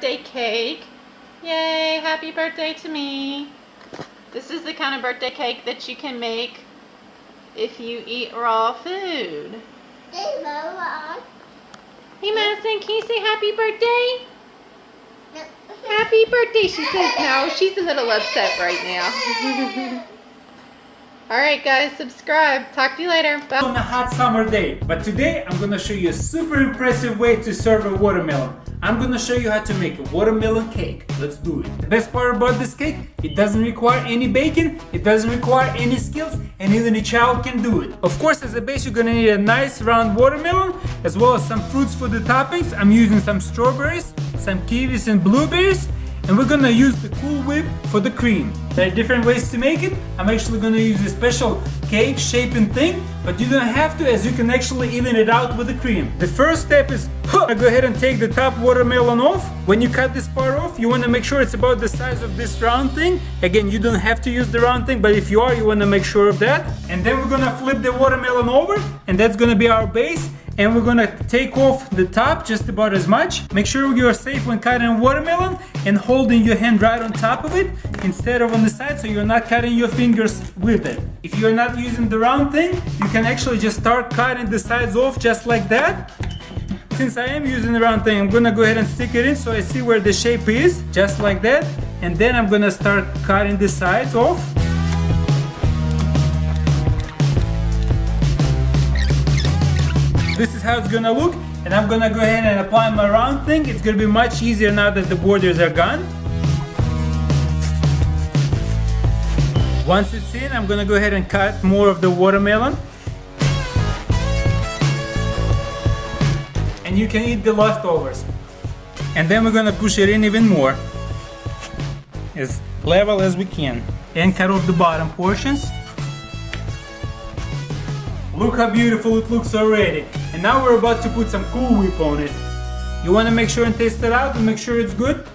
birthday cake. Yay, happy birthday to me. This is the kind of birthday cake that you can make if you eat raw food. Hey Madison, can you say happy birthday? No. Happy birthday, she says no. She's a little upset right now. Alright guys, subscribe. Talk to you later. Bye. On a hot summer day, but today I'm gonna show you a super impressive way to serve a watermelon. I'm gonna show you how to make a watermelon cake. Let's do it. The best part about this cake, it doesn't require any baking, it doesn't require any skills, and even a child can do it. Of course, as a base you're gonna need a nice round watermelon, as well as some fruits for the toppings. I'm using some strawberries, some kiwis and blueberries, and we're gonna use the Cool Whip for the cream. There are different ways to make it. I'm actually gonna use a special cake shaping thing, but you don't have to, as you can actually even it out with the cream. The first step is go ahead and take the top watermelon off. When you cut this part off, you wanna make sure it's about the size of this round thing. Again, you don't have to use the round thing, but if you are, you wanna make sure of that. And then we're gonna flip the watermelon over, and that's gonna be our base. And we're gonna take off the top just about as much. Make sure you are safe when cutting watermelon and holding your hand right on top of it instead of on the side, so you're not cutting your fingers with it. If you're not using the round thing, you can actually just start cutting the sides off just like that. Since I am using the round thing, I'm gonna go ahead and stick it in so I see where the shape is, just like that. And then I'm gonna start cutting the sides off. This is how it's gonna look, and I'm gonna go ahead and apply my round thing. It's gonna be much easier now that the borders are gone. Once it's in, I'm gonna go ahead and cut more of the watermelon. And you can eat the leftovers. And then we're gonna push it in even more, as level as we can. And cut off the bottom portions. Look how beautiful it looks already. And now we're about to put some Cool Whip on it. You want to make sure and taste it out and make sure it's good.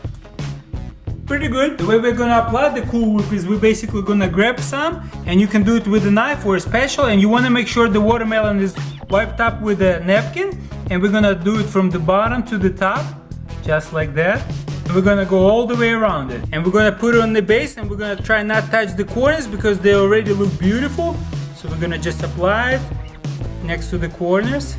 Pretty good. The way we're gonna apply the Cool Whip is we're basically gonna grab some, and you can do it with a knife or a spatula, and you want to make sure the watermelon is wiped up with a napkin, and we're gonna do it from the bottom to the top, just like that. And we're gonna go all the way around it. And we're gonna put it on the base, and we're gonna try not touch the corners because they already look beautiful. So we're gonna just apply it next to the corners.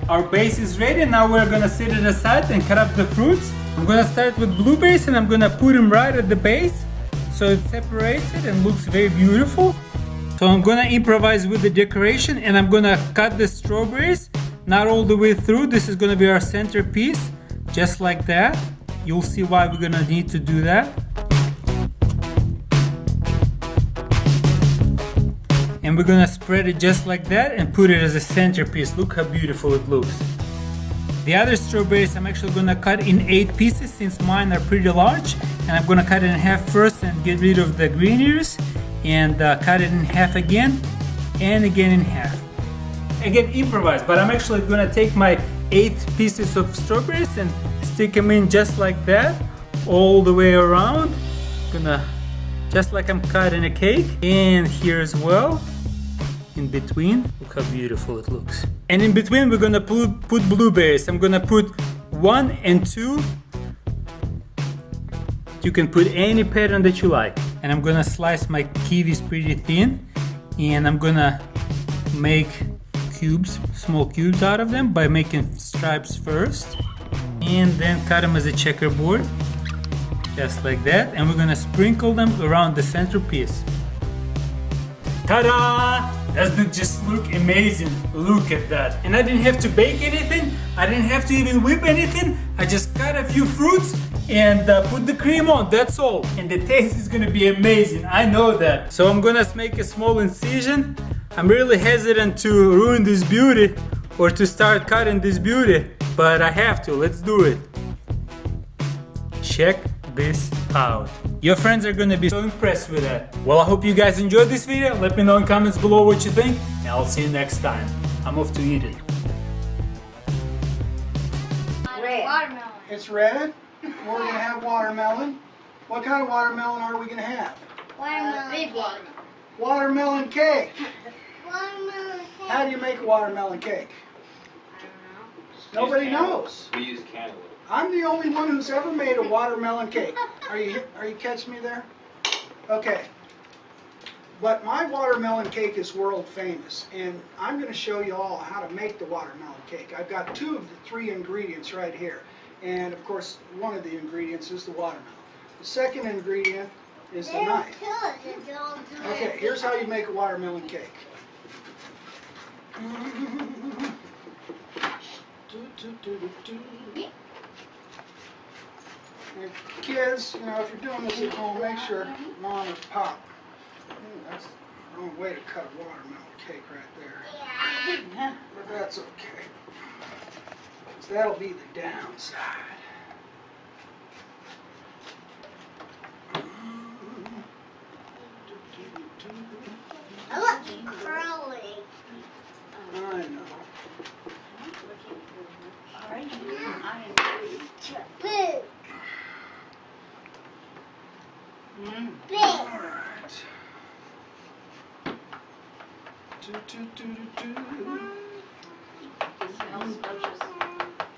Our base is ready. Now we're gonna set it aside and cut up the fruits. I'm gonna start with blueberries, and I'm gonna put them right at the base so it separates it and looks very beautiful. So I'm gonna improvise with the decoration, and I'm gonna cut the strawberries not all the way through. This is gonna be our centerpiece, just like that. You'll see why we're gonna need to do that. And we're gonna spread it just like that and put it as a centerpiece. Look how beautiful it looks. The other strawberries I'm actually gonna cut in 8 pieces since mine are pretty large. And I'm gonna cut it in half first and get rid of the green ears. And cut it in half again and again in half. Again, improvise, but I'm actually gonna take my 8 pieces of strawberries and stick them in just like that, all the way around. Gonna, just like I'm cutting a cake. And here as well. In between, look how beautiful it looks. And in between we're gonna put blueberries. I'm gonna put 1 and 2. You can put any pattern that you like. And I'm gonna slice my kiwis pretty thin, and I'm gonna make cubes, small cubes out of them by making stripes first, and then cut them as a checkerboard, just like that. And we're gonna sprinkle them around the centerpiece. Ta-da! Doesn't it just look amazing? Look at that. And I didn't have to bake anything. I didn't have to even whip anything. I just cut a few fruits and put the cream on. That's all. And the taste is gonna be amazing. I know that. So I'm gonna make a small incision. I'm really hesitant to ruin this beauty or to start cutting this beauty, but I have to. Let's do it. Check this out. Your friends are gonna be so impressed with that. Well, I hope you guys enjoyed this video. Let me know in comments below what you think, and I'll see you next time. I'm off to eat it. Red. Watermelon. It's red. We're gonna have watermelon. What kind of watermelon are we gonna have? Watermelon. Big watermelon. Watermelon cake. Watermelon cake. How do you make a watermelon cake? I don't know. Nobody knows. We use cantaloupe. I'm the only one who's ever made a watermelon cake. Are you catching me there? Okay. But my watermelon cake is world famous, and I'm going to show you all how to make the watermelon cake. I've got 2 of the 3 ingredients right here. And of course, one of the ingredients is the watermelon. The second ingredient is the knife. Okay, here's how you make a watermelon cake. And kids, you know, if you're doing this at home, make sure mom and pop. That's the wrong way to cut a watermelon cake right there. But that's okay. 'Cause that'll be the downside. I look curly. I know. Big. Big. All right.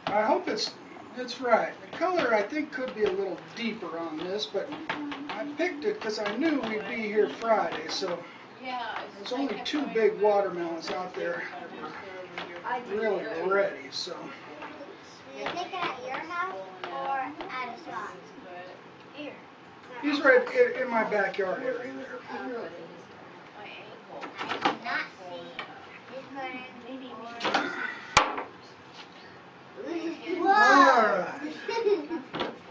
I hope it's right. The color I think could be a little deeper on this, but I picked it because I knew we'd be here Friday, so there's only 2 big watermelons out there really ready, so. Do you pick it at your house or at a shop? Here. He's right in my backyard area there. I did not see this one. Whoa! Alright.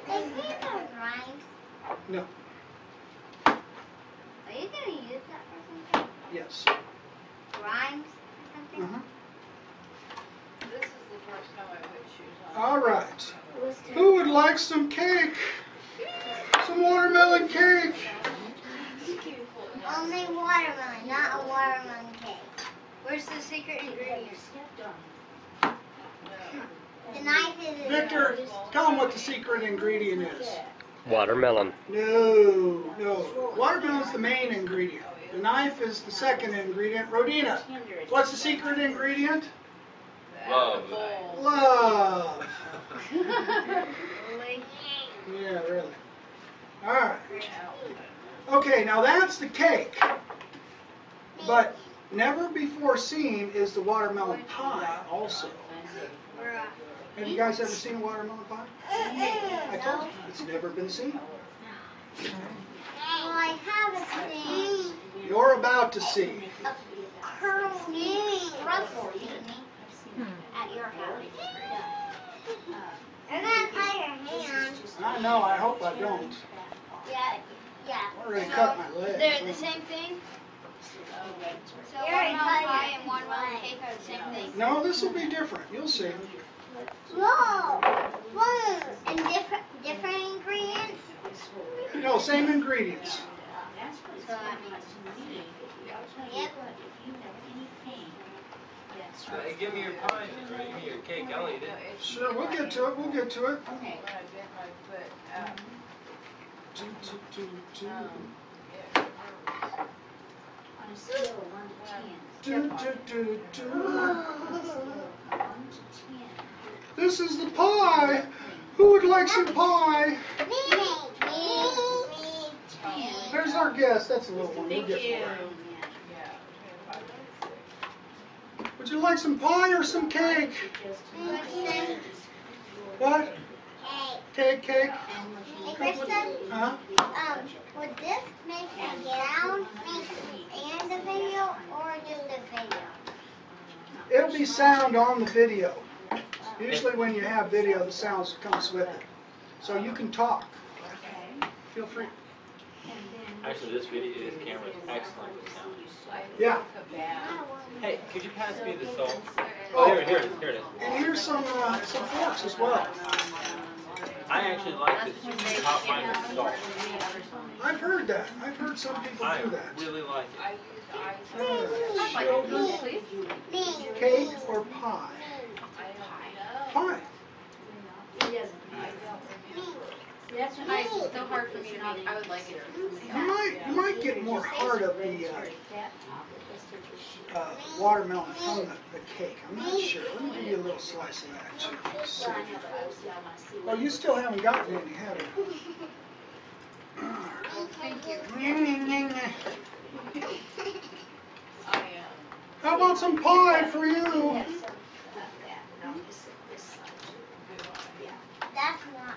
Hey, these are rhymes. No, Are you going to use that for something? yes. Rhymes or something? Uh-huh. This is the first time I put shoes on. Alright. Who would like some cake? Some watermelon cake? Only watermelon, not a watermelon cake. Where's the secret ingredient? The knife is in Victor, tell them what the secret ingredient is. Watermelon. No. Watermelon's the main ingredient. The knife is the second ingredient. Rodina, what's the secret ingredient? Love. Love. Really? Yeah, really. Alright. Okay, now that's the cake. But never before seen is the watermelon pie also. Have you guys ever seen a watermelon pie? I told you, it's never been seen. Well, I haven't seen You're about to see. a curly crusty at your house. You're gonna cut your hand. I know, I hope I don't. Yeah. I already cut my leg. They're the same thing? So watermelon pie and watermelon cake are the same thing? No, this will be different. You'll see. Whoa! And different ingredients? No, same ingredients. So Yep. Hey, give me your pie, or give me your cake. I'll eat it. Sure, we'll get to it. When I dip my foot out, On a scale of 1 to 10. 1 to 10. This is the pie. Who would like some pie? Me. There's our guest. That's a little one. We'll get more. Would you like some pie or some cake? What? Cake. Hey, Kristen, Huh? would this make a sound and a video or just a video? It'll be sound on the video. Usually when you have video, the sound comes with it. So you can talk. Feel free. Actually, this camera is excellent with sound. Yeah. Hey, could you pass me the salt? Oh. Here it is. And here's some forks as well. I actually like to top mine with salt. I've heard that. I've heard some people I do that. really like it. Children, cake or pie? Pie. That's what pie is so hard for me to make. I would like it for somebody else. You might get more heart of the watermelon from the cake. I'm not sure. Let me give you a little slice of that too. Let's see. Oh, you still haven't gotten any, have you? Thank you. How about some pie for you? That's not,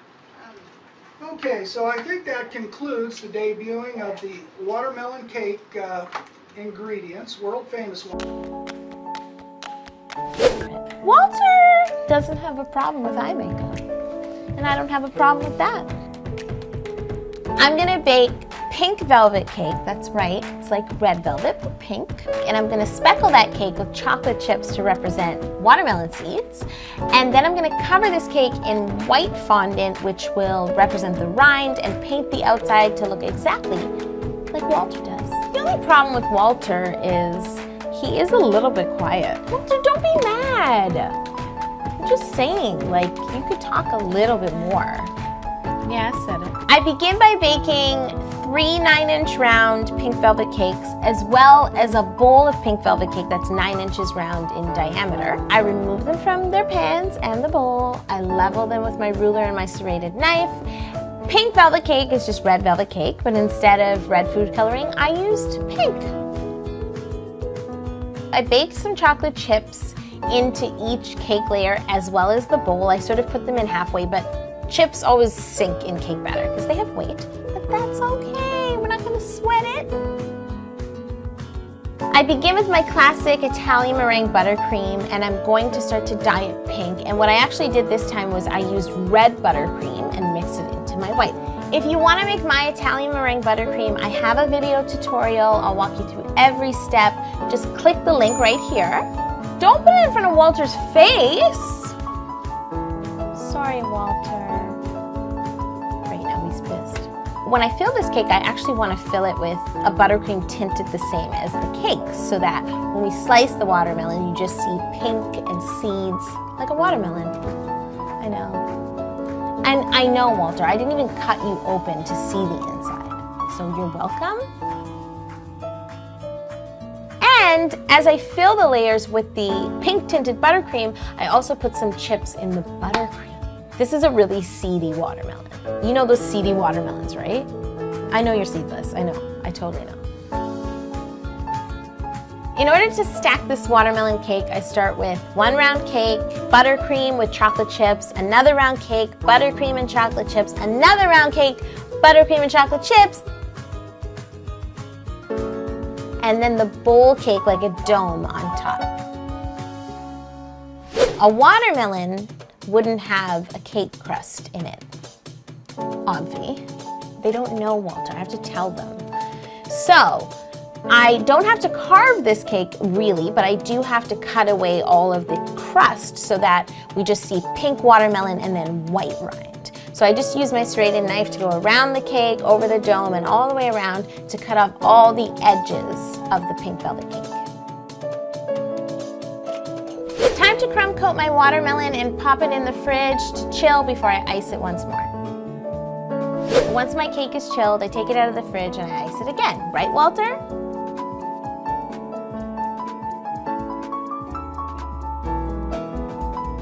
Okay, so I think that concludes the debuting of the watermelon cake ingredients, world famous one. Walter doesn't have a problem with eye makeup, and I don't have a problem with that. I'm gonna bake pink velvet cake, that's right, it's like red velvet, but pink. And I'm gonna speckle that cake with chocolate chips to represent watermelon seeds. And then I'm gonna cover this cake in white fondant, which will represent the rind, and paint the outside to look exactly like Walter does. The only problem with Walter is he is a little bit quiet. Walter, don't be mad. I'm just saying, like, you could talk a little bit more. Yeah, I said it. I begin by baking 3 9-inch round pink velvet cakes, as well as a bowl of pink velvet cake that's 9 inches round in diameter. I remove them from their pans and the bowl. I level them with my ruler and my serrated knife. Pink velvet cake is just red velvet cake, but instead of red food coloring, I used pink. I baked some chocolate chips into each cake layer as well as the bowl. I sort of put them in halfway, but chips always sink in cake batter because they have weight, but that's okay. We're not gonna sweat it. I begin with my classic Italian meringue buttercream, and I'm going to start to dye it pink. And what I actually did this time was I used red buttercream and mixed it into my white. If you want to make my Italian meringue buttercream, I have a video tutorial. I'll walk you through every step. Just click the link right here. Don't put it in front of Walter's face. Sorry, Walter. Right now he's pissed. When I fill this cake, I actually want to fill it with a buttercream tinted the same as the cake, so that when we slice the watermelon, you just see pink and seeds like a watermelon. I know. And I know, Walter, I didn't even cut you open to see the inside. So you're welcome. And as I fill the layers with the pink tinted buttercream, I also put some chips in the buttercream. This is a really seedy watermelon. You know those seedy watermelons, right? I know you're seedless, I know, I totally know. In order to stack this watermelon cake, I start with 1 round cake, buttercream with chocolate chips, another round cake, buttercream and chocolate chips, another round cake, buttercream and chocolate chips, and then the bowl cake like a dome on top. A watermelon wouldn't have a cake crust in it, obvi. They don't know, Walter, I have to tell them. So, I don't have to carve this cake really, but I do have to cut away all of the crust so that we just see pink watermelon and then white rind. So I just use my serrated knife to go around the cake, over the dome, and all the way around to cut off all the edges of the pink velvet cake. Time to crumb coat my watermelon and pop it in the fridge to chill before I ice it once more. Once my cake is chilled, I take it out of the fridge and I ice it again. Right, Walter?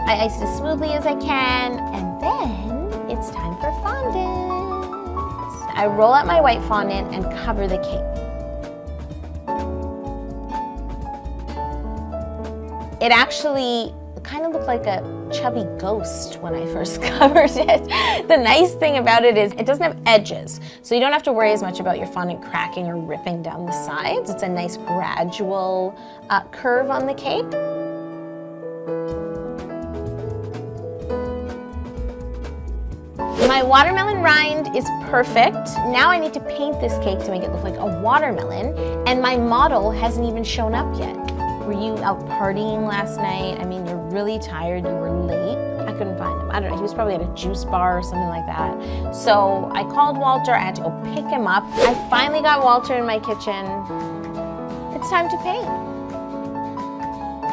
I ice it as smoothly as I can, and then it's time for fondant. I roll out my white fondant and cover the cake. It actually kind of looked like a chubby ghost when I first covered it. The nice thing about it is it doesn't have edges, so you don't have to worry as much about your fondant cracking or ripping down the sides. It's a nice gradual curve on the cake. My watermelon rind is perfect. Now I need to paint this cake to make it look like a watermelon, and my model hasn't even shown up yet. Were you out partying last night? I mean, you're really tired, you were late. I couldn't find him. I don't know, he was probably at a juice bar or something like that. So I called Walter, I had to go pick him up. I finally got Walter in my kitchen. It's time to paint.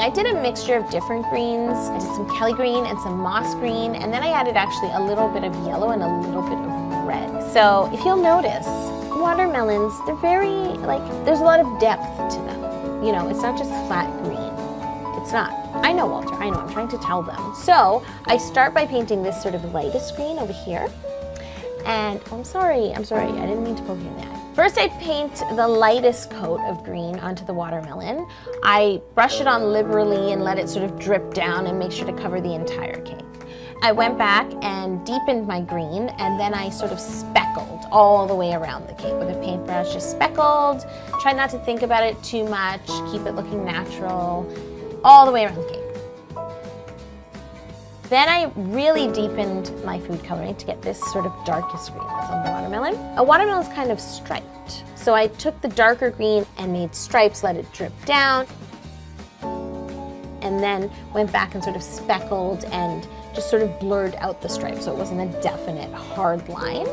I did a mixture of different greens. I did some Kelly green and some moss green, and then I added actually a little bit of yellow and a little bit of red. So if you'll notice, watermelons, they're very, there's a lot of depth to them. You know, it's not just flat green. It's not. I know, Walter, I know, I'm trying to tell them. So I start by painting this sort of lightest green over here. And, oh, I'm sorry, I didn't mean to poke you in the eye. First I paint the lightest coat of green onto the watermelon. I brush it on liberally and let it sort of drip down and make sure to cover the entire cake. I went back and deepened my green, and then I sort of speckled all the way around the cake with a paintbrush, just speckled. Try not to think about it too much, keep it looking natural, all the way around the cake. Then I really deepened my food coloring to get this sort of darkest green that's on the watermelon. A watermelon is kind of striped. So I took the darker green and made stripes, let it drip down, and then went back and sort of speckled and just sort of blurred out the stripes so it wasn't a definite hard line.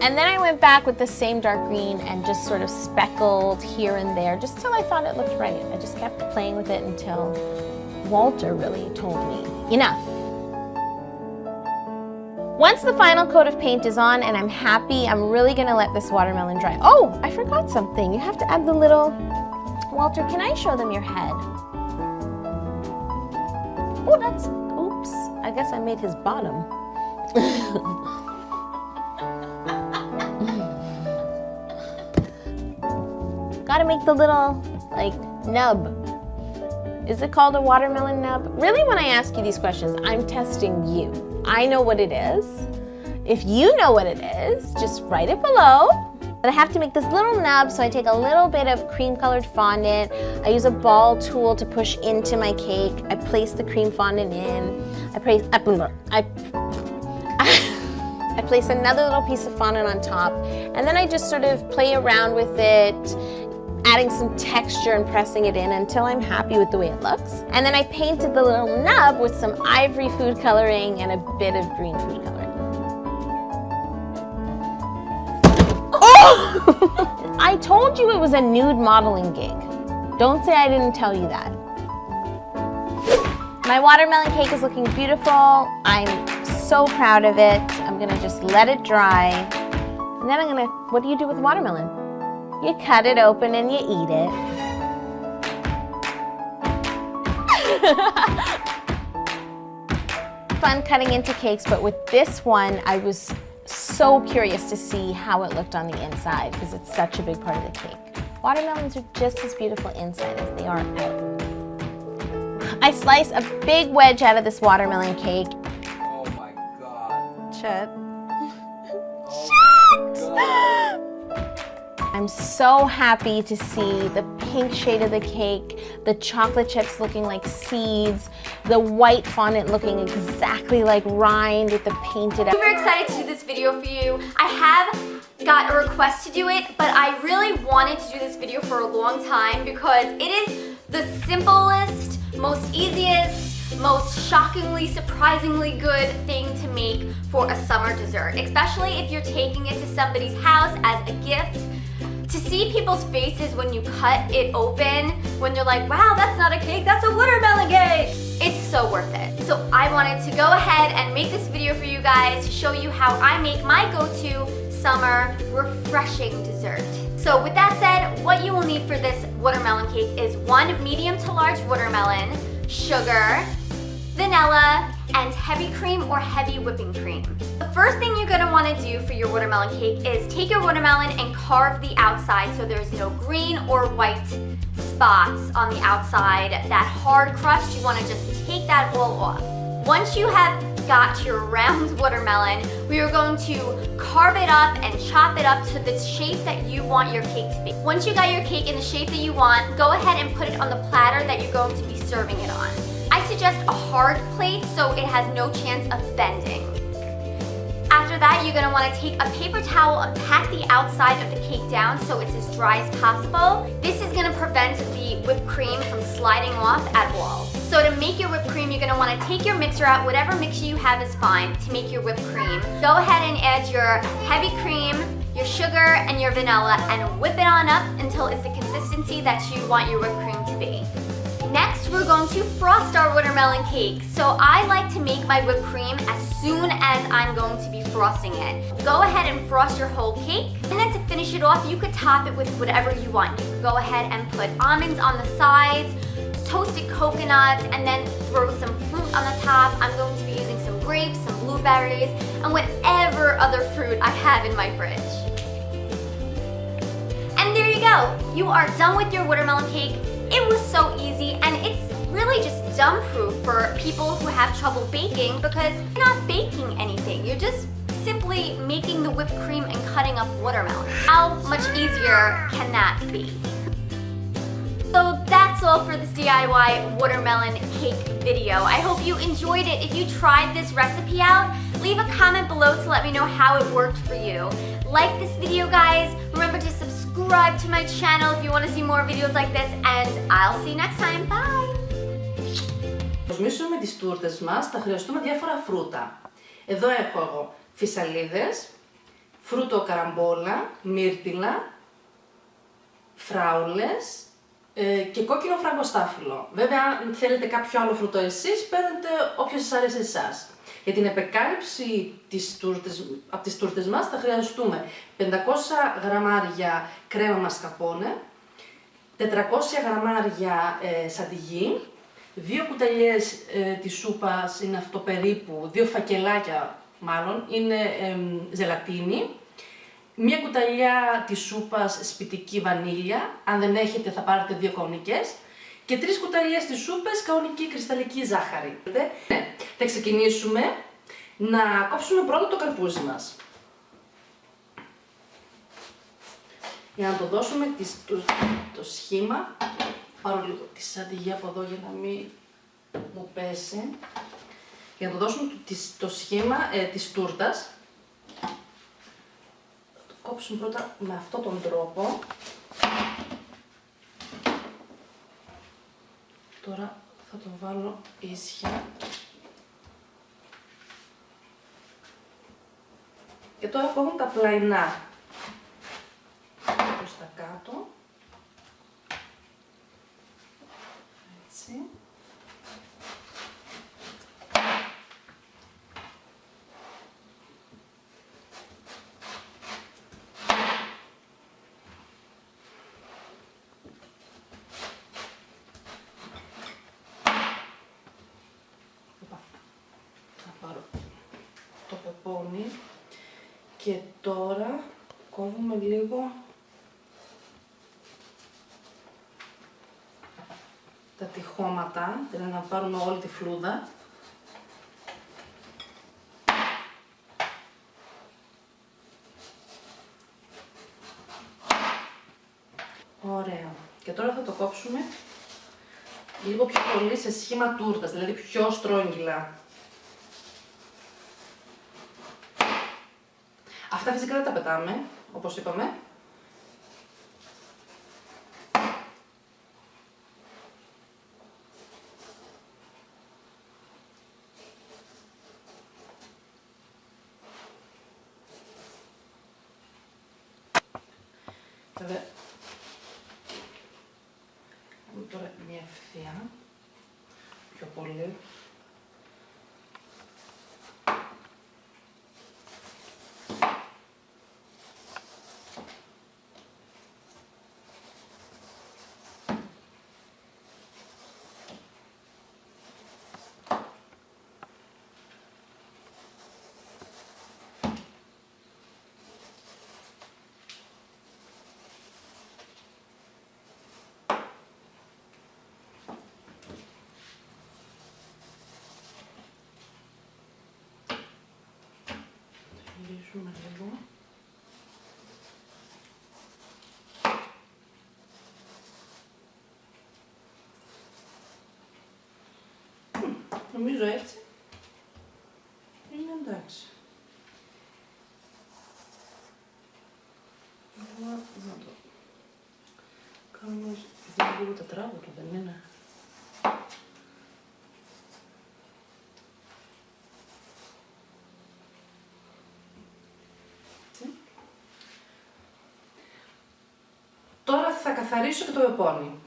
And then I went back with the same dark green and just sort of speckled here and there, just till I thought it looked right. I just kept playing with it until Walter really told me, enough. Once the final coat of paint is on and I'm happy, I'm really gonna let this watermelon dry. Oh, I forgot something. You have to add the little, Walter, can I show them your head? Oh, that's, oops, I guess I made his bottom. Gotta make the little, like, nub. Is it called a watermelon nub? Really, when I ask you these questions, I'm testing you. I know what it is. If you know what it is, just write it below. But I have to make this little nub, so I take a little bit of cream-colored fondant. I use a ball tool to push into my cake. I place the cream fondant in. I place another little piece of fondant on top, and then I just sort of play around with it, adding some texture and pressing it in until I'm happy with the way it looks. And then I painted the little nub with some ivory food coloring and a bit of green food coloring. Oh! I told you it was a nude modeling gig. Don't say I didn't tell you that. My watermelon cake is looking beautiful. I'm so proud of it. I'm gonna just let it dry. And then what do you do with watermelon? You cut it open and you eat it. Fun cutting into cakes, but with this one, I was so curious to see how it looked on the inside because it's such a big part of the cake. Watermelons are just as beautiful inside as they are out. I slice a big wedge out of this watermelon cake. Oh my God. Chet. Oh my God. I'm so happy to see the pink shade of the cake, the chocolate chips looking like seeds, the white fondant looking exactly like rind with the painted. Super excited to do this video for you. I have got a request to do it, but I really wanted to do this video for a long time because it is the simplest, most easiest, most shockingly, surprisingly good thing to make for a summer dessert, especially if you're taking it to somebody's house as a gift. To see people's faces when you cut it open, when they're like, wow, that's not a cake, that's a watermelon cake. It's so worth it. So I wanted to go ahead and make this video for you guys to show you how I make my go-to summer refreshing dessert. So with that said, what you will need for this watermelon cake is 1 medium to large watermelon, sugar, vanilla, and heavy cream or heavy whipping cream. The first thing you're gonna wanna do for your watermelon cake is take your watermelon and carve the outside so there's no green or white spots on the outside. That hard crust, you wanna just take that all off. Once you have got your round watermelon, we are going to carve it up and chop it up to the shape that you want your cake to be. Once you got your cake in the shape that you want, go ahead and put it on the platter that you're going to be serving it on. I suggest a hard plate so it has no chance of bending. After that, you're gonna wanna take a paper towel and pat the outside of the cake down so it's as dry as possible. This is gonna prevent the whipped cream from sliding off at all. So to make your whipped cream, you're gonna wanna take your mixer out, whatever mixer you have is fine to make your whipped cream. Go ahead and add your heavy cream, your sugar, and your vanilla and whip it on up until it's the consistency that you want your whipped cream to be. Next, we're going to frost our watermelon cake. So I like to make my whipped cream as soon as I'm going to be frosting it. Go ahead and frost your whole cake. And then to finish it off, you could top it with whatever you want. You can go ahead and put almonds on the sides, toasted coconuts, and then throw some fruit on the top. I'm going to be using some grapes, some blueberries, and whatever other fruit I have in my fridge. And there you go. You are done with your watermelon cake. It was so easy, and it's really just dumb-proof for people who have trouble baking because you're not baking anything. You're just simply making the whipped cream and cutting up watermelon. How much easier can that be? So that's all for this DIY watermelon cake video. I hope you enjoyed it. If you tried this recipe out, leave a comment below to let me know how it worked for you. Like this video, guys. Remember to subscribe to my channel if you want to see more videos like this, and I'll see you next time. Bye! Προσμίσουμε τις τούρτες μας, θα χρειαστούμε διάφορα φρούτα. Εδώ έχω εγώ φυσαλίδες, φρούτο καραμπόλα, μύρτιλα, φράουλες και κόκκινο φραγκοστάφυλλο. Βέβαια, αν θέλετε κάποιο άλλο φρούτο εσείς, παίρνετε όποιο σας αρέσει εσάς. Για την επεκάλυψη από τις τούρτες μας θα χρειαστούμε 500 γραμμάρια κρέμα μασκαρπόνε, 400 γραμμάρια σαντιγί, 2 κουταλιές της σούπας είναι αυτό περίπου, 2 φακελάκια μάλλον, είναι ζελατίνη, 1 κουταλιά της σούπας σπιτική βανίλια, αν δεν έχετε θα πάρετε 2 καονικές, και 3 κουταλιές της σούπας καονική κρυσταλλική ζάχαρη. Ναι, θα ξεκινήσουμε να κόψουμε πρώτα το καρπούζι μας. Για να το δώσουμε το σχήμα, πάρω λίγο τη σαντιγί από εδώ για να μην μου πέσει. Για να το δώσουμε το σχήμα της τούρτας, θα το κόψουμε πρώτα με αυτόν τον τρόπο. Τώρα θα το βάλω ίσια. Και τώρα κόβω τα πλαϊνά προς τα κάτω. Έτσι. Θα πάρω το πεπόνι και τώρα κόβουμε λίγο τα τυχώματα, δηλαδή να πάρουμε όλη τη φλούδα. Ωραία. Και τώρα θα το κόψουμε λίγο πιο πολύ σε σχήμα τούρτας, δηλαδή πιο στρόγγυλα. Αυτά φυσικά δεν τα πετάμε, όπως είπαμε. Βέβαια, κάνουμε τώρα μια ευθεία, πιο πολύ. Γυρίζουμε λίγο. Νομίζω έτσι είναι εντάξει. Να το κάνουμε λίγο τετράγωνο, δεν είναι? Τώρα θα καθαρίσω και το πεπόνι.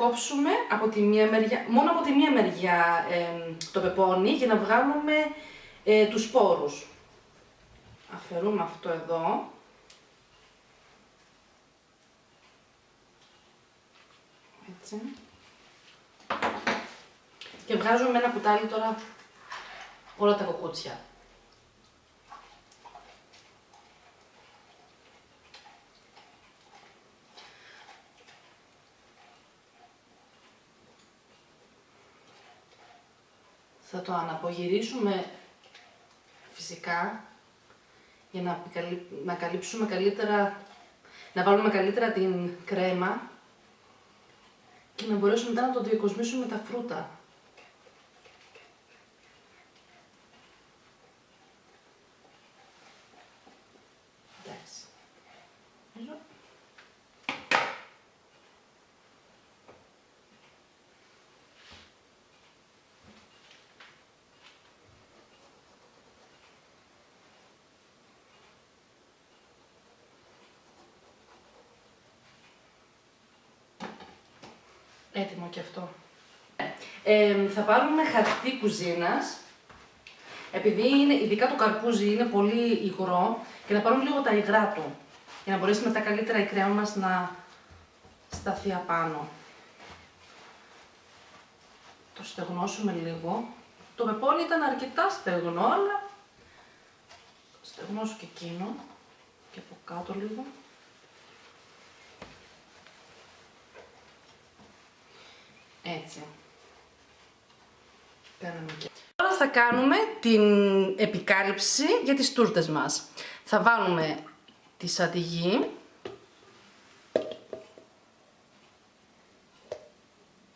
κόψουμε από τη μία μεριά, μόνο από τη μία μεριά το πεπόνι για να βγάλουμε τους σπόρους. Αφαιρούμε αυτό εδώ. Έτσι. Και βγάζουμε με ένα κουτάλι τώρα όλα τα κοκούτσια. Θα το αναπογυρίσουμε φυσικά για να καλύψουμε καλύτερα, να βάλουμε καλύτερα την κρέμα και να μπορέσουμε μετά να το διακοσμήσουμε με τα φρούτα. Εντάξει. Έτοιμο και αυτό. Θα πάρουμε χαρτί κουζίνας, επειδή ειδικά το καρπούζι είναι πολύ υγρό, και να πάρουμε λίγο τα υγρά του, για να μπορέσει μετά καλύτερα η κρέμα μας να σταθεί απάνω. Το στεγνώσουμε λίγο. Το πεπόνι ήταν αρκετά στεγνό, αλλά στεγνώσω και εκείνο, και από κάτω λίγο. Έτσι. Τώρα θα κάνουμε την επικάλυψη για τις τούρτες μας. Θα βάλουμε τη σαντιγί,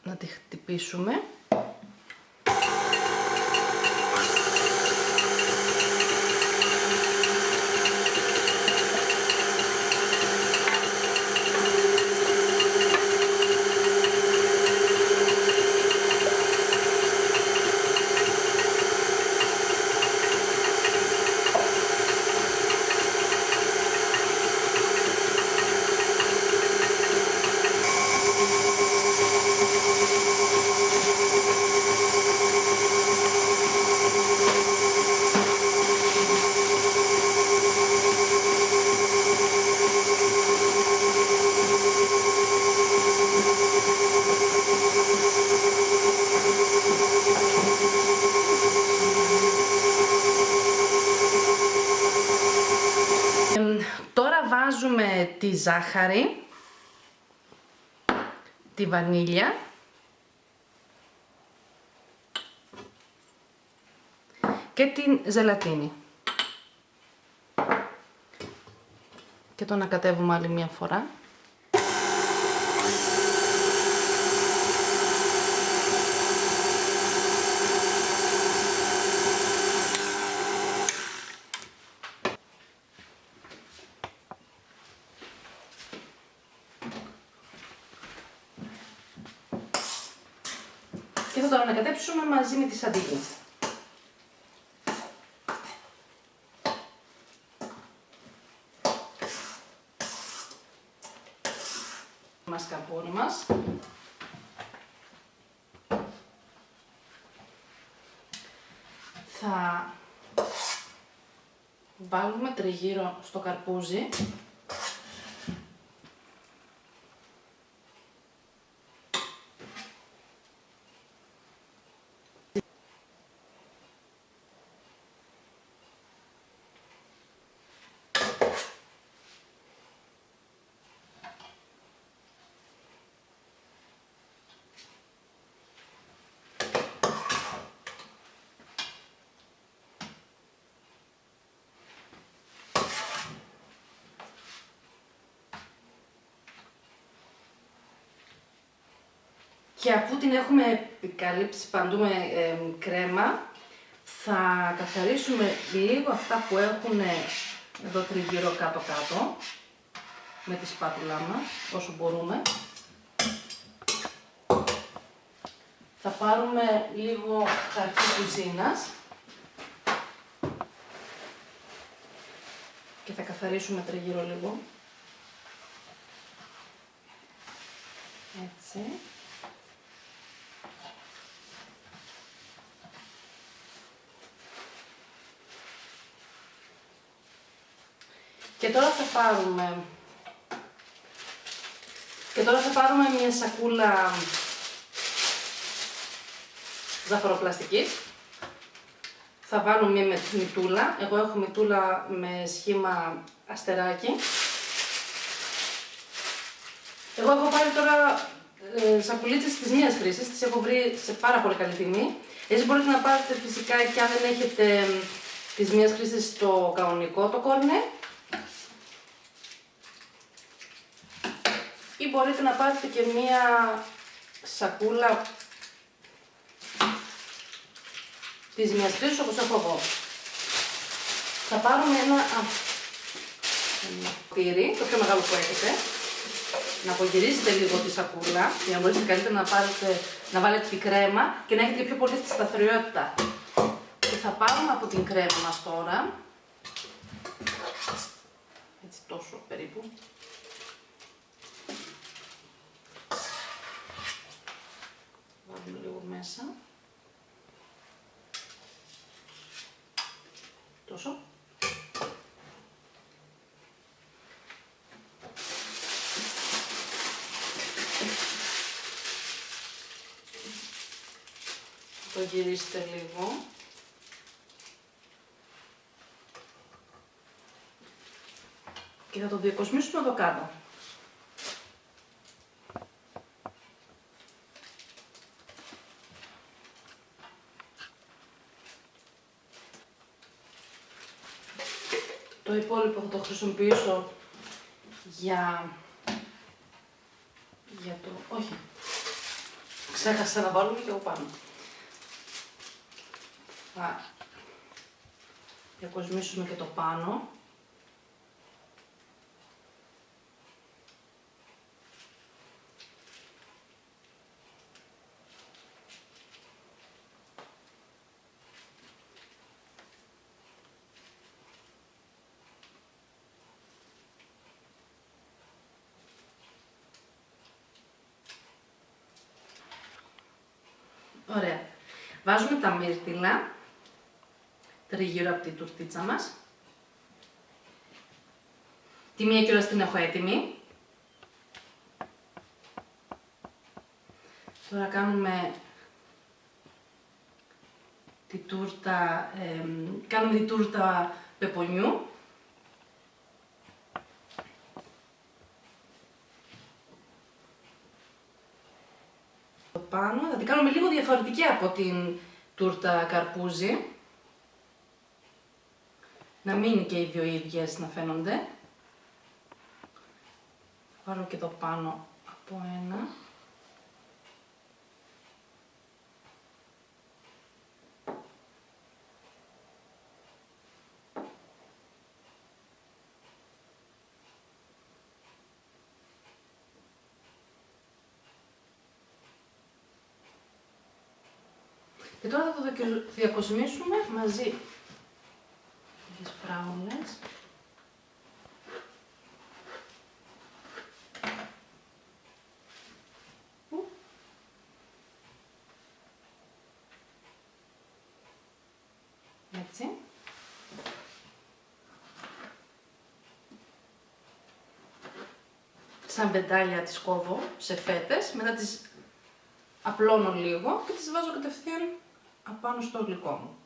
να τη χτυπήσουμε. Τώρα βάζουμε τη ζάχαρη, τη βανίλια και την ζελατίνη. Και το ανακατεύουμε άλλη μια φορά. Και θα το ανακατέψουμε μαζί με τη σαντιγί. Μασκαρπόνι μας. Θα βάλουμε τριγύρω στο καρπούζι. Και αφού την έχουμε επικαλύψει παντού με κρέμα, θα καθαρίσουμε λίγο αυτά που έχουν εδώ τριγύρω κάτω-κάτω με τη σπάτουλά μας, όσο μπορούμε. Θα πάρουμε λίγο χαρτί κουζίνας και θα καθαρίσουμε τριγύρω λίγο. Έτσι. Και τώρα θα πάρουμε μια σακούλα ζαχαροπλαστικής. Θα βάλουμε μια μυτούλα. Εγώ έχω μυτούλα με σχήμα αστεράκι. Εγώ έχω πάρει τώρα σακουλίτσες της μίας χρήσης, τις έχω βρει σε πάρα πολύ καλή τιμή. Εσείς μπορείτε να πάρετε φυσικά και αν δεν έχετε της μίας χρήσης το κανονικό, το κόρνε. Ή μπορείτε να πάρετε και μία σακούλα της μίας χρήσης όπως έχω εγώ. Θα πάρουμε ένα τύρι, το πιο μεγάλο που έχετε. Να απογυρίσετε λίγο τη σακούλα για να μπορέσετε καλύτερα να βάλετε τη κρέμα και να έχετε και πιο πολύ τη σταθερότητα. Και θα πάρουμε από την κρέμα μας τώρα, έτσι τόσο περίπου. Βάλουμε λίγο μέσα. Τόσο. Το γυρίσετε λίγο. Και θα το διακοσμήσουμε εδώ κάτω. Το υπόλοιπο θα το χρησιμοποιήσω για το... όχι. Ξέχασα να βάλουμε και εγώ πάνω. Θα διακοσμήσουμε και το πάνω. Ωραία. Βάζουμε τα μύρτιλα τριγύρω από την τουρτίτσα μας. Τη μία κιόλας την έχω έτοιμη. Τώρα κάνουμε τη τούρτα πεπονιού. Πάνω. Θα την κάνουμε λίγο διαφορετική από την τούρτα καρπούζι. Να μην είναι και οι δύο ίδιες να φαίνονται. Πάρω και το πάνω από ένα. Και τώρα θα το διακοσμήσουμε μαζί με τις φράουλες. Έτσι. Σαν πεντάλια τις κόβω σε φέτες, μετά τις απλώνω λίγο και τις βάζω κατευθείαν απάνω στο γλυκό μου.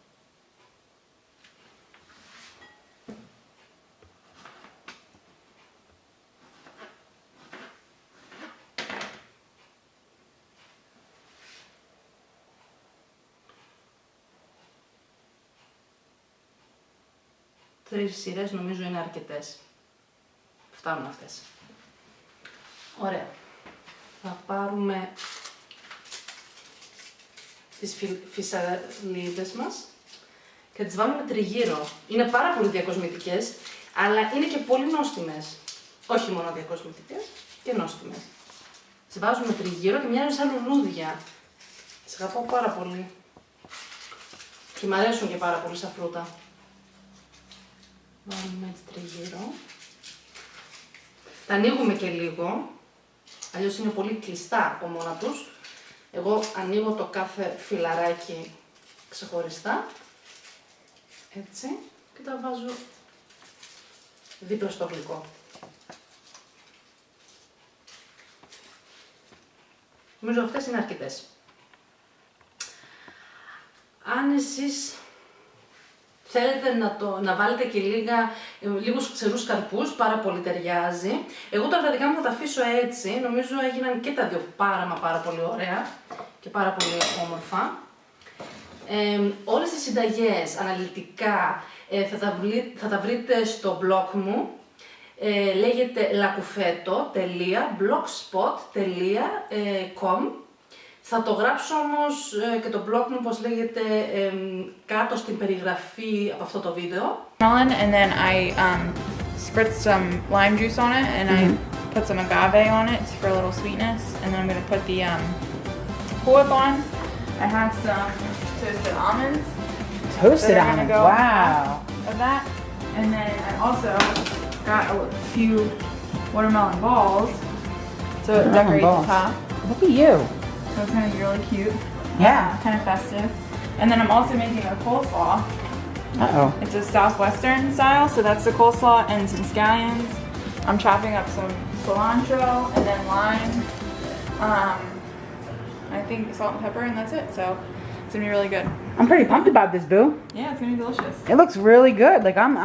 Τρεις σειρές νομίζω είναι αρκετές. Φτάνουν αυτές. Ωραία. Θα πάρουμε τις φυσαλίδες μας και τις βάλουμε τριγύρω. Είναι πάρα πολύ διακοσμητικές, αλλά είναι και πολύ νόστιμες. Όχι μόνο διακοσμητικές, και νόστιμες. Τις βάζουμε τριγύρω και μοιάζουν σαν λουλούδια. Τις αγαπάω πάρα πολύ. Και μ' αρέσουν και πάρα πολύ σαν φρούτα. Βάλουμε έτσι τριγύρω. Τα ανοίγουμε και λίγο, αλλιώς είναι πολύ κλειστά από μόνα τους. Εγώ ανοίγω το κάθε φυλαράκι ξεχωριστά, έτσι, και τα βάζω δίπλα στο γλυκό. Νομίζω αυτές είναι αρκετές. Αν εσείς θέλετε να βάλετε και λίγους ξερούς καρπούς, πάρα πολύ ταιριάζει. Εγώ τώρα τα δικά μου θα τα αφήσω έτσι, νομίζω έγιναν και τα δύο πάρα πολύ ωραία και πάρα πολύ όμορφα. Όλες τις συνταγές αναλυτικά θα τα βρείτε στο blog μου. Λέγεται lacufeto.blogspot.com. Θα το γράψω όμως και το blog μου, πώς λέγεται, κάτω στην περιγραφή από αυτό το βίντεο. Melon, and then I spritz some lime juice on it, and I put some agave on it for a little sweetness, and then I'm going to put the Cool Whip on. I have some toasted almonds. Toasted almonds, go wow. Of that, and then I also got a few watermelon balls, so it decorates the top. Look at you. So it's going to be really cute. Yeah. Kind of festive. And then I'm also making a coleslaw. Uh-oh. It's a southwestern style, so that's the coleslaw and some scallions. I'm chopping up some cilantro and then lime. I think salt and pepper, and that's it. So it's gonna be really good. I'm pretty pumped about this, Boo. Yeah, it's gonna be delicious. It looks really good. Like I'm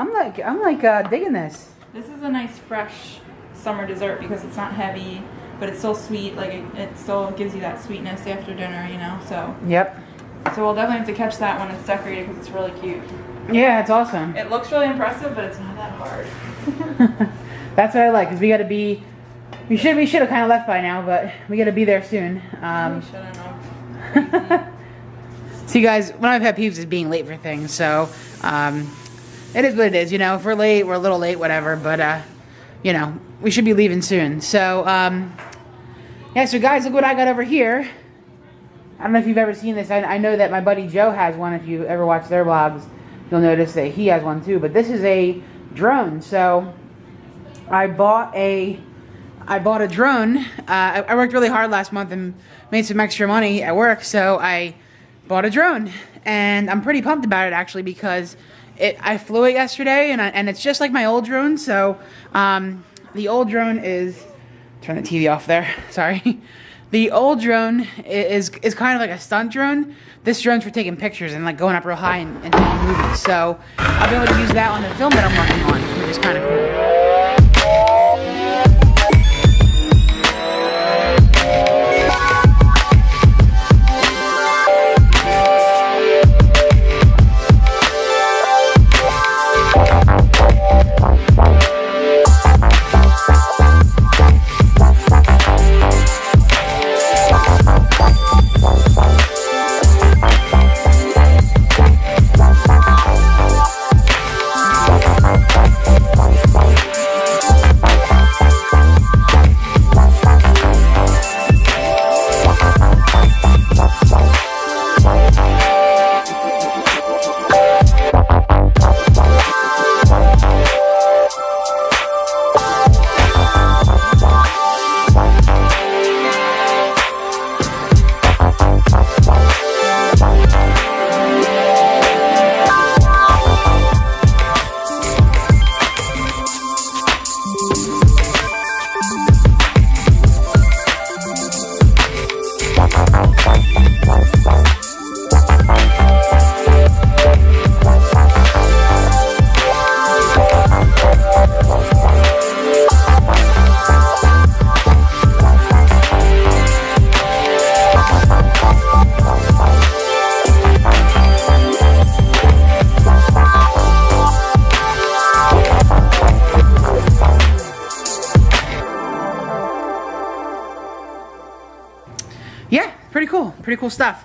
digging this. This is a nice fresh summer dessert because it's not heavy, but it's still sweet. Like it still gives you that sweetness after dinner, you know. So. Yep. So we'll definitely have to catch that when it's decorated because it's really cute. Yeah, it's awesome. It looks really impressive, but it's not that hard. That's what I like, because we got to be. We should have kind of left by now, but we got to be there soon. We shouldn't have. So you guys, one of my pet peeves is being late for things. So it is what it is. You know, if we're late, we're a little late, whatever. But you know, we should be leaving soon. So yeah. So guys, look what I got over here. I don't know if you've ever seen this. I know that my buddy Joe has one. If you ever watch their vlogs, you'll notice that he has one too. But this is a drone. So I bought a drone. I worked really hard last month and made some extra money at work. So I bought a drone, and I'm pretty pumped about it actually, because I flew it yesterday, and it's just like my old drone. So the old drone is, turn the TV off there. Sorry. The old drone is kind of like a stunt drone. This drone's for taking pictures and like going up real high and taking movies. So I'll be able to use that on the film that I'm working on, which is kind of cool. Pretty cool stuff.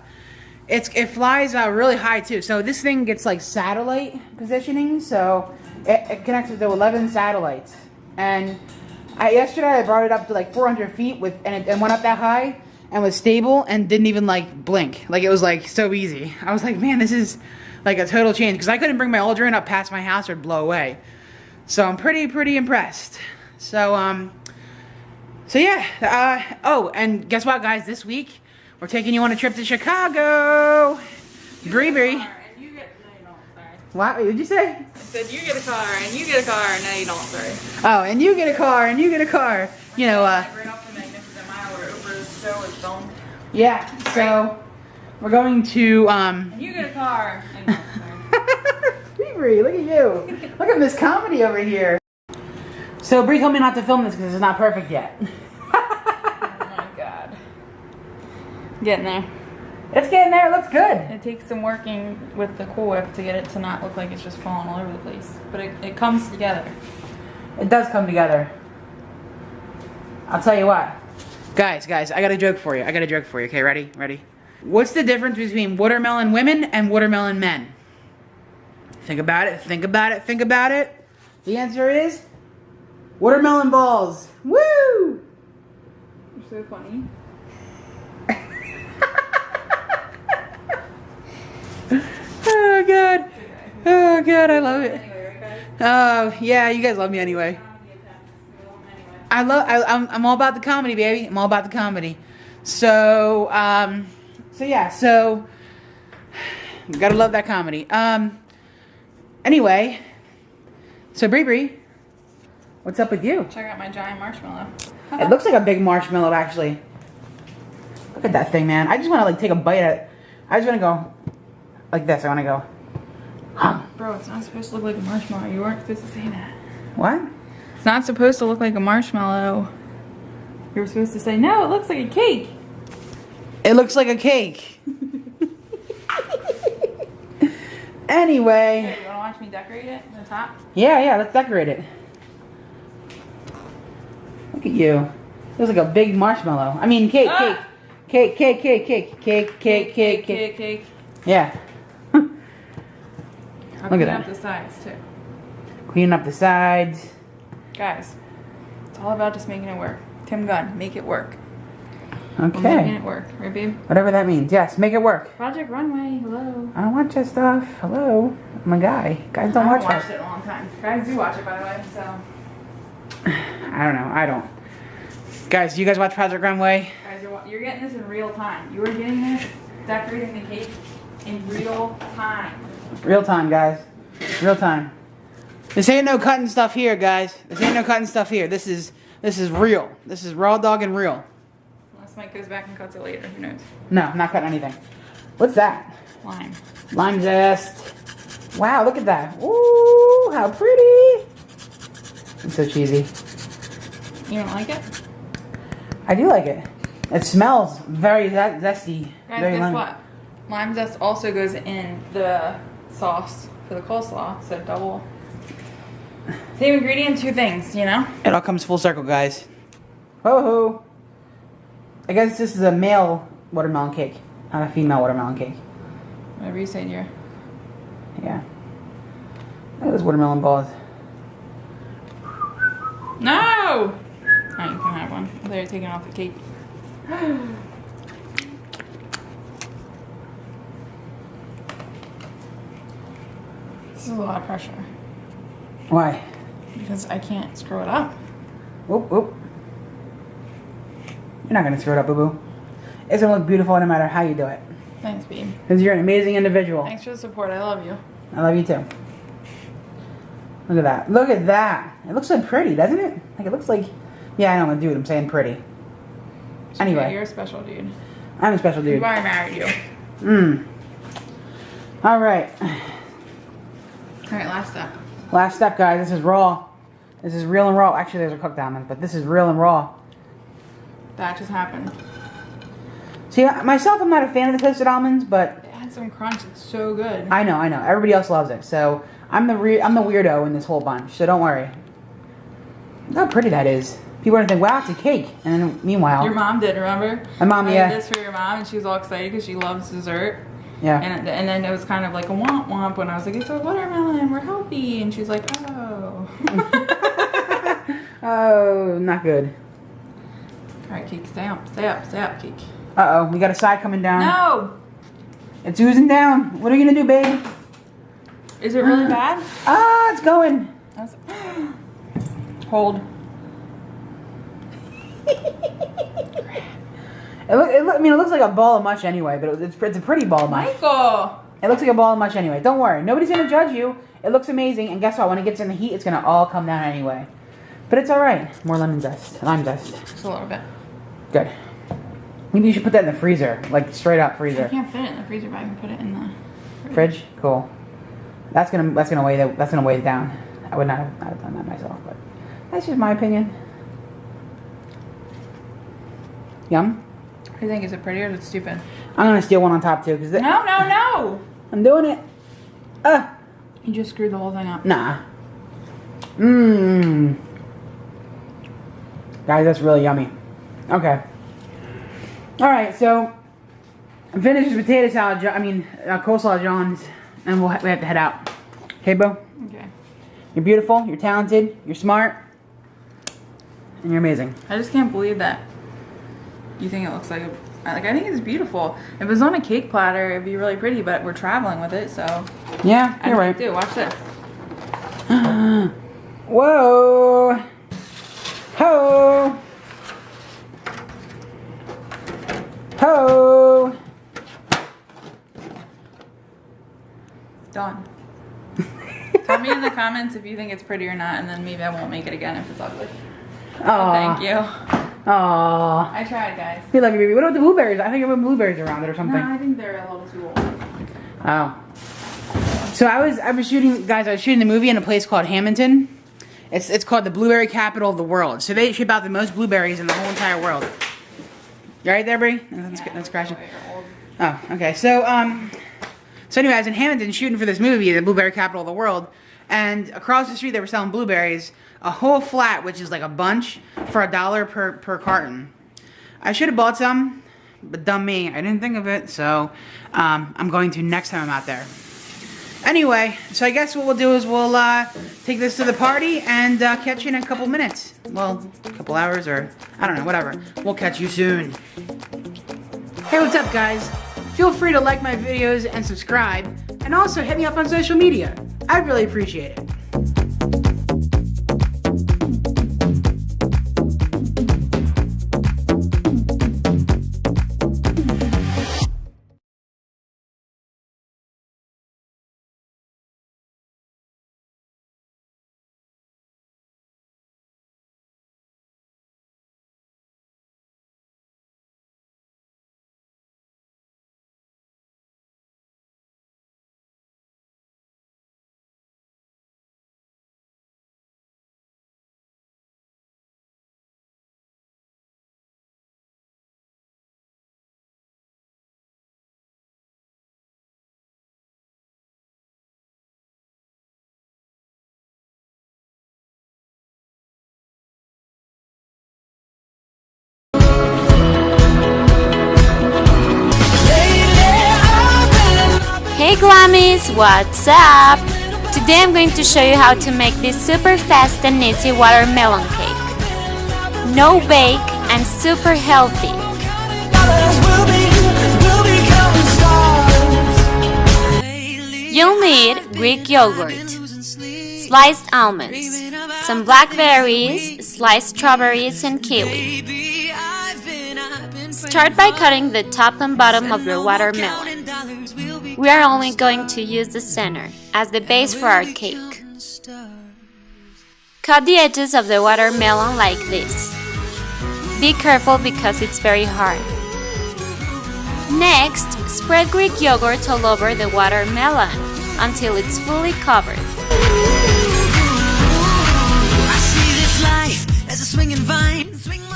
It flies really high too. So this thing gets like satellite positioning. So it connects to 11 satellites. And yesterday I brought it up to like 400 feet and it went up that high and was stable and didn't even like blink. Like it was like so easy. I was like, man, this is like a total change, because I couldn't bring my old drone up past my house or it'd blow away. So I'm pretty impressed. So so yeah. Oh, and guess what, guys? This week we're taking you on a trip to Chicago. Bree. What did you say? I said you get a car and you get a car. No, you don't. Sorry. Oh, and you get a car and you get a car. You know, Right off the Magnificent Mile or over the show is filmed. yeah. So we're going to And you get a car. And, Bree, look at you. Look at Miss Comedy over here. So Bree told me not to film this because it's not perfect yet. oh my god. Getting there. It's getting there. It looks good. It takes some working with the Cool Whip to get it to not look like it's just falling all over the place. But it comes together. It does come together. I'll tell you what. Guys, I got a joke for you. Okay, ready? What's the difference between watermelon women and watermelon men? Think about it. The answer is watermelon balls. Woo! You're so funny. Oh god, I love it. Oh yeah, you guys love me anyway. I'm all about the comedy, baby. I'm all about the comedy. So gotta love that comedy. Anyway, so Bree, what's up with you? Check out my giant marshmallow. It looks like a big marshmallow, actually. Look at that thing, man. I just want to like take a bite at it. I just want to go like this. I want to go. Bro, it's not supposed to look like a marshmallow. You weren't supposed to say that. What? It's not supposed to look like a marshmallow. You were supposed to say, no, it looks like a cake. It looks like a cake. Anyway. Hey, you want to watch me decorate it on the top? Yeah, let's decorate it. Look at you. It looks like a big marshmallow. I mean, cake. Cake. Yeah. I'll Look at clean that. up the sides, too. Clean up the sides. Guys, it's all about just making it work. Tim Gunn, make it work. Okay. We're making it work. Right, babe? Whatever that means. Yes, make it work. Project Runway, hello. I don't watch that stuff. Hello. I'm a guy. Guys don't watch I haven't watched that. it in a long time. Guys do watch it, by the way, so. I don't know. I don't. Guys, do you guys watch Project Runway? Guys, you're getting this in real time. You are getting this, decorating the cake in real time. Real time, guys. Real time. This ain't no cutting stuff here, guys. This ain't no cutting stuff here. This is real. This is raw dog and real. Unless Mike goes back and cuts it later, who knows? No, I'm not cutting anything. What's that? Lime. Lime zest. Wow, look at that. Ooh, how pretty. It's so cheesy. You don't like it? I do like it. It smells very zesty. Guys, Very guess lime. what? Lime zest also goes in the sauce for the coleslaw, so double. Same ingredient, two things, you know? It all comes full circle, guys. Ho ho. I guess this is a male watermelon cake, not a female watermelon cake. Whatever you say, dear. Yeah. Look at those watermelon balls. No! Alright, you can have one. I thought you were taking off the cake. This is a lot of pressure. Why? Because I can't screw it up. Whoop, whoop. You're not gonna screw it up, boo-boo. It's gonna look beautiful no matter how you do it. Thanks, babe. Because you're an amazing individual. Thanks for the support. I love you. I love you too. Look at that. Look at that. It looks so pretty, doesn't it? Like it looks like... Yeah, I know, dude. I'm saying pretty. Anyway. Yeah, you're a special dude. I'm a special dude. That's why I married you. Alright. Alright, last step. Last step, guys. This is raw. This is real and raw. Actually, there's a cooked almond, but this is real and raw. That just happened. See, myself, I'm not a fan of the toasted almonds, but... It had some crunch. It's so good. I know. Everybody else loves it, so... I'm the weirdo in this whole bunch, so don't worry. Look how pretty that is. People are gonna think, wow, it's a cake. And then, meanwhile... Your mom did, remember? My mom, I yeah. did this for your mom, and she was all excited because she loves dessert. Yeah. And then it was kind of like a womp womp when I was like, it's a watermelon, we're healthy. And she's like, oh. Oh, not good. Alright, cake, stay up, cake. Uh-oh, we got a side coming down. No! It's oozing down. What are you gonna do, babe? Is it really bad? Ah, it's going. Hold. I mean, it looks like a ball of mush anyway, but it's a pretty ball of mush. Michael! It looks like a ball of mush anyway. Don't worry. Nobody's going to judge you. It looks amazing. And guess what? When it gets in the heat, it's going to all come down anyway. But it's all right. More lemon zest. Lime zest. Just a little bit. Good. Maybe you should put that in the freezer. Like, straight up freezer. I can't fit it in the freezer, but I can put it in the Fridge? Cool. That's gonna weigh it down. I would not have done that myself, but that's just my opinion. Yum. What do you think? Is it pretty or is it stupid? I'm gonna steal one on top too, cause No! I'm doing it. You just screwed the whole thing up. Nah. Mmm. Guys, that's really yummy. Okay. All right, so finish this potato salad. Coleslaw John's, and we have to head out. Okay, Bo? Okay. You're beautiful. You're talented. You're smart. And you're amazing. I just can't believe that you think it looks like I think it's beautiful. If it was on a cake platter, it'd be really pretty, but we're traveling with it, so. Yeah, you're right. Dude, watch this. Whoa. Ho. Ho. Done. Tell me in the comments if you think it's pretty or not, and then maybe I won't make it again if it's ugly. Oh, thank you. Aww. I tried, guys. We love you, baby. What about the blueberries? I think there were blueberries around it or something. No, I think they're a little too old. Oh. So I was shooting the movie in a place called Hamilton. It's called the blueberry capital of the world. So they ship out the most blueberries in the whole entire world. You alright there, Brie? That's crashing. Oh, okay. So anyway, I was in Hamilton shooting for this movie, the blueberry capital of the world, and across the street they were selling blueberries, a whole flat, which is like a bunch, for $1 per carton. I should have bought some, but dumb me, I didn't think of it, so I'm going to next time I'm out there. Anyway, so I guess what we'll do is we'll take this to the party and catch you in a couple minutes. Well, a couple hours or, I don't know, whatever. We'll catch you soon. Hey, what's up, guys? Feel free to like my videos and subscribe, and also hit me up on social media. I'd really appreciate it. Hey Glammies, what's up? Today I'm going to show you how to make this super fast and easy watermelon cake. No bake and super healthy. You'll need Greek yogurt, sliced almonds, some blackberries, sliced strawberries and kiwi. Start by cutting the top and bottom of your watermelon. We are only going to use the center as the base for our cake. Cut the edges of the watermelon like this. Be careful because it's very hard. Next, spread Greek yogurt all over the watermelon until it's fully covered.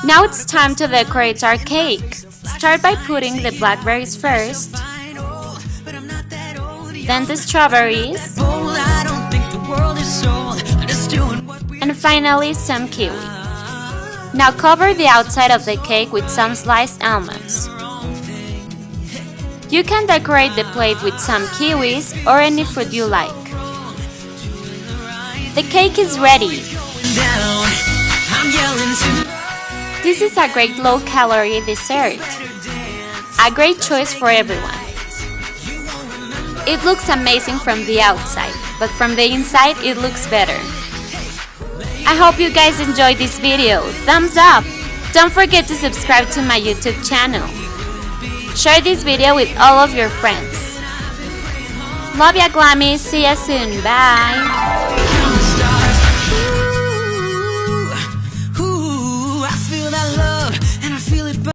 Now it's time to decorate our cake. Start by putting the blackberries first, then the strawberries, and finally some kiwi. Now cover the outside of the cake with some sliced almonds. You can decorate the plate with some kiwis or any fruit you like. The cake is ready. This is a great low-calorie dessert. A great choice for everyone. It looks amazing from the outside, but from the inside it looks better. I hope you guys enjoyed this video. Thumbs up! Don't forget to subscribe to my YouTube channel. Share this video with all of your friends. Love ya, Glammy. See ya soon. Bye.